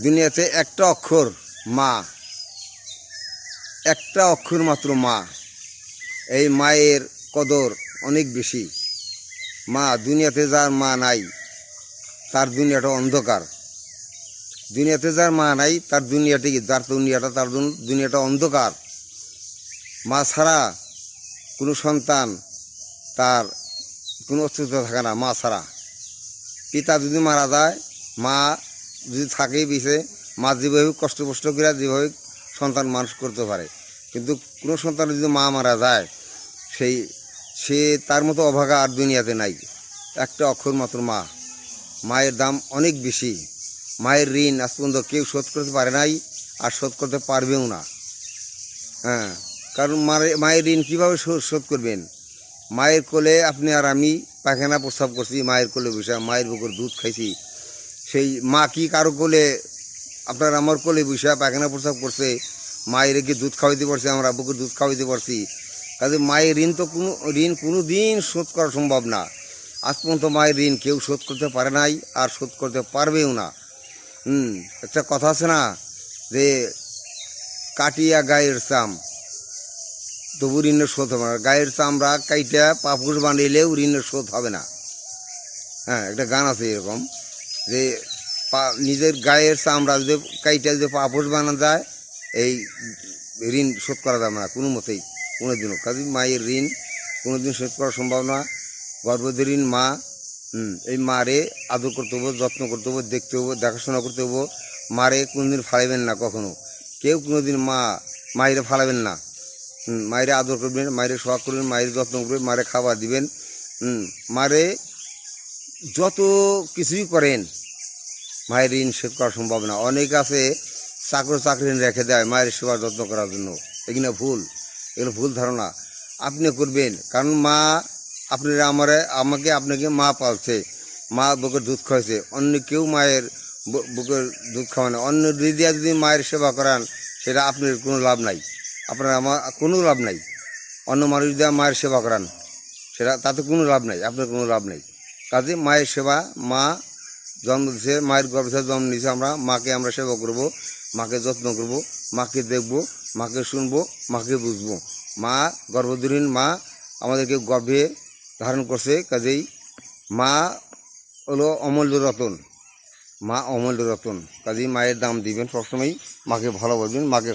দুনিয়াতে একটা অক্ষর মা, একটা অক্ষর মাত্র মা। এই মায়ের কদর অনেক বেশি। মা, দুনিয়াতে যার মা নাই তার দুনিয়াটা অন্ধকার। দুনিয়াতে যার মা নাই তার দুনিয়াটি যার দুনিয়াটা তার দুনিয়াটা অন্ধকার। মা ছাড়া কোনো সন্তান তার কোনো অস্তিত্ব থাকে না। মা ছাড়া পিতা যদি মারা যায়, মা যদি থাকে বেঁচে, মা যেভাবে কষ্ট করে যেভাবে সন্তান মানুষ করতে পারে, কিন্তু কোনো সন্তান যদি মা মারা যায়, সে তার মতো অভাগা আর দুনিয়াতে নাই। একটা অক্ষর মাত্র মা। মায়ের দাম অনেক বেশি। মায়ের ঋণ আজ পর্যন্ত কেউ শোধ করতে পারে নাই, আর শোধ করতে পারবেও না। হ্যাঁ, কারণ মায়ের ঋণ কীভাবে শোধ করবেন? মায়ের কোলে আপনি আর আমি পায়খানা প্রস্রাব করছি, মায়ের কোলে বসে মায়ের বুকের দুধ খাইছি। সেই মা কি কারো কোলে, আপনার আমার কোলে বসে পায়খানা প্রস্রাব করছে? মায়ের কি দুধ খাওয়াইতে পারছি? আমরা বুকের দুধ খাওয়াইতে পারছি? কাজে মায়ের ঋণ তো কোনো দিন শোধ করা সম্ভব না। আজ পর্যন্ত মায়ের ঋণ কেউ শোধ করতে পারে নাই, আর শোধ করতে পারবেও না। একটা কথা আছে না যে কাটিয়া গায়ের চাম তবু ঋণের শোধ হবে না। গায়ের চামড়া কাইটা পাপুস বানাইলেও ঋণের শোধ হবে না। হ্যাঁ, একটা গান আছে এরকম যে নিজের গায়ের চামড়া যদি কাইটা যদি পাপুস বানানো যায়, এই ঋণ শোধ করা যাবে না কোনো মতেই, কোনো দিনও। কাজে মায়ের ঋণ কোনো দিন শোধ করা সম্ভব না। গর্ভধারীণ মা, এই মারে আদর করতে হবো, যত্ন করতে হবো, দেখতে হবো, দেখাশোনা করতে হবো। মারে কোনোদিন ফালাইবেন না কখনো। কেউ কোনোদিন মায়েরে ফালাবেন না। মায়েরে আদর করবেন, মায়েরে সোহাগ করবেন, মায়ের যত্ন করবেন, মায়ের খাবার দিবেন। মারে যত কিছুই করেন, মায়ের ঋণ শোধ করা সম্ভব না। অনেক আছে চাকরি রেখে দেয় মায়ের সেবা যত্ন করার জন্য। এগুলো ভুল, এগুলো ভুল ধারণা। আপনি করবেন, কারণ মা আপনাকে মা পালছে, মা বুকের দুধ খাওয়াইছে। অন্য কেউ মায়ের বুকের দুধ খাওয়ায় না। অন্য দিদিয়া যদি মায়ের সেবা করান, সেটা আপনার কোনো লাভ নাই, আপনার আমার কোনো লাভ নাই। অন্য মানুষ যদি মায়ের সেবা করান, তাতে কোনো লাভ নাই, আপনার কোনো লাভ নেই। কাজে মায়ের সেবা, মা জন্ম দিচ্ছে, মায়ের গর্ভে জন্ম নিয়েছে, মাকে আমরা সেবা করব, মাকে যত্ন করব, মাকে দেখব, মাকে শুনবো, মাকে বুঝবো। মা, গর্ভধারীণ মা আমাদেরকে গর্ভে ধারণ করছে। কাজেই মা হলো অমূল্য রতন। মা অমূল্য রতন। কাজেই মায়ের দাম দিবেন, সবসময় মাকে ভালোবাসবেন, মাকে